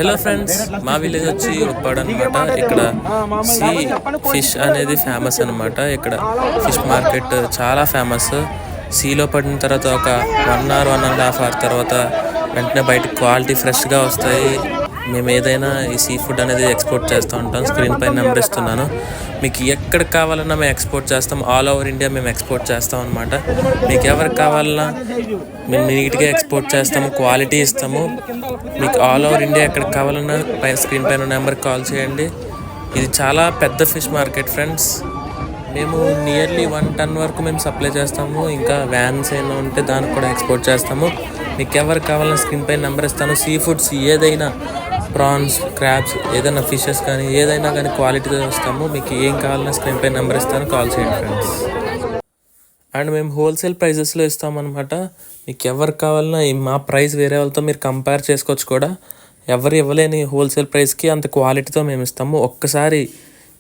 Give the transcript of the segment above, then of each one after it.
Hello friends, మా village వచ్చి ఉప్పాడు అనమాట. ఇక్కడ సీ ఫిష్ అనేది ఫేమస్ అనమాట. ఇక్కడ ఫిష్ మార్కెట్ చాలా ఫేమస్. సీలో పడిన తర్వాత ఒక 1 or 1.5 hours తర్వాత వెంటనే బయటకు క్వాలిటీ ఫ్రెష్గా వస్తాయి. మేము ఏదైనా ఈ సీ ఫుడ్ అనేది ఎక్స్పోర్ట్ చేస్తూ ఉంటాం. స్క్రీన్ పైన నెంబర్ ఇస్తున్నాను. మీకు ఎక్కడికి కావాలన్నా మేము ఎక్స్పోర్ట్ చేస్తాం. ఆల్ ఓవర్ ఇండియా మేము ఎక్స్పోర్ట్ చేస్తాం అనమాట. మీకు ఎవరికి కావాలన్నా మేము నీట్గా ఎక్స్పోర్ట్ చేస్తాము, క్వాలిటీ ఇస్తాము. మీకు ఆల్ ఓవర్ ఇండియా ఎక్కడికి కావాలన్నా స్క్రీన్ పైన నెంబర్కి కాల్ చేయండి. ఇది చాలా పెద్ద ఫిష్ మార్కెట్ ఫ్రెండ్స్. మేము నియర్లీ 1 ton వరకు మేము సప్లై చేస్తాము. ఇంకా వ్యాన్స్ ఏమైనా ఉంటే దానికి కూడా ఎక్స్పోర్ట్ చేస్తాము. మీకు ఎవరికి కావాలన్నా స్క్రీన్ పైన నెంబర్ ఇస్తాను. సీ ఫుడ్స్ ఏదైనా, ప్రాన్స్, క్రాబ్స్, ఏదైనా ఫిషెస్ కానీ ఏదైనా కానీ క్వాలిటీతో వస్తాము. మీకు ఏం కావాలన్నా స్క్రీన్ పైన నెంబర్ ఇస్తాను, కాల్ చేయండి ఫ్రెండ్స్. అండ్ మేము హోల్సేల్ ప్రైజెస్లో ఇస్తామన్నమాట. మీకు ఎవరికి కావాలన్నా మా ప్రైస్ వేరే వాళ్ళతో మీరు కంపేర్ చేసుకోవచ్చు కూడా. ఎవరు ఇవ్వలేని హోల్సేల్ ప్రైస్కి అంత క్వాలిటీతో మేము ఇస్తాము. ఒక్కసారి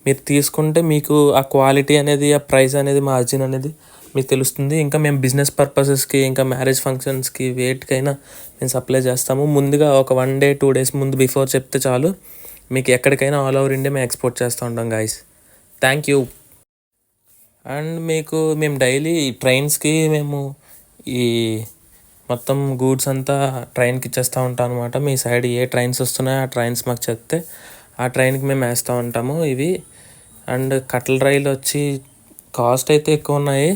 మీరు తీసుకుంటే మీకు ఆ క్వాలిటీ అనేది, ఆ ప్రైస్ అనేది, మార్జిన్ అనేది మీకు తెలుస్తుంది. ఇంకా మేము బిజినెస్ పర్పసెస్కి, ఇంకా మ్యారేజ్ ఫంక్షన్స్కి, వేటికైనా మేము సప్లై చేస్తాము. ముందుగా ఒక 1 day 2 days ముందు బిఫోర్ చెప్తే చాలు, మీకు ఎక్కడికైనా ఆల్ ఓవర్ ఇండియా మేము ఎక్స్పోర్ట్ చేస్తూ ఉంటాం గాయస్. Thank you. అండ్ మేము డైలీ ట్రైన్స్కి మేము ఈ మొత్తం గూడ్స్ అంతా ట్రైన్కి ఇచ్చేస్తూ ఉంటాం అనమాట. మీ సైడ్ ఏ ట్రైన్స్ వస్తున్నాయో ఆ ట్రైన్స్ మాకు చెప్తే ఆ ట్రైన్కి మేము వేస్తూ ఉంటాము ఇవి. అండ్ కట్టల రైలు వచ్చి కాస్ట్ అయితే ఎక్కువ ఉన్నాయి,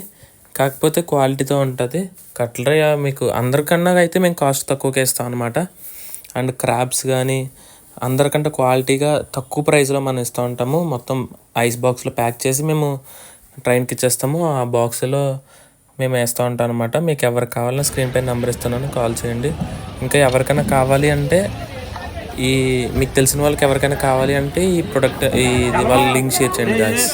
కాకపోతే క్వాలిటీతో ఉంటుంది. కట్టల రై మీకు అందరికన్నా అయితే మేము కాస్ట్ తక్కువకి వేస్తాం అనమాట. అండ్ క్రాబ్స్ కానీ అందరికంటే క్వాలిటీగా తక్కువ ప్రైస్లో మనం ఇస్తూ ఉంటాము. మొత్తం ఐస్ బాక్స్లో ప్యాక్ చేసి మేము ట్రైన్కి ఇచ్చేస్తాము. ఆ బాక్స్లో మేము వేస్తూ ఉంటాం అనమాట. మీకు ఎవరికి కావాలన్నా స్క్రీన్ పైన నెంబర్ ఇస్తున్నాను, కాల్ చేయండి. ఇంకా ఎవరికైనా కావాలి అంటే మీకు తెలిసిన వాళ్ళకి ఎవరికైనా కావాలి అంటే ఈ ప్రోడక్ట్ వాళ్ళ లింక్ షేర్ చేయండి గాయ్స్.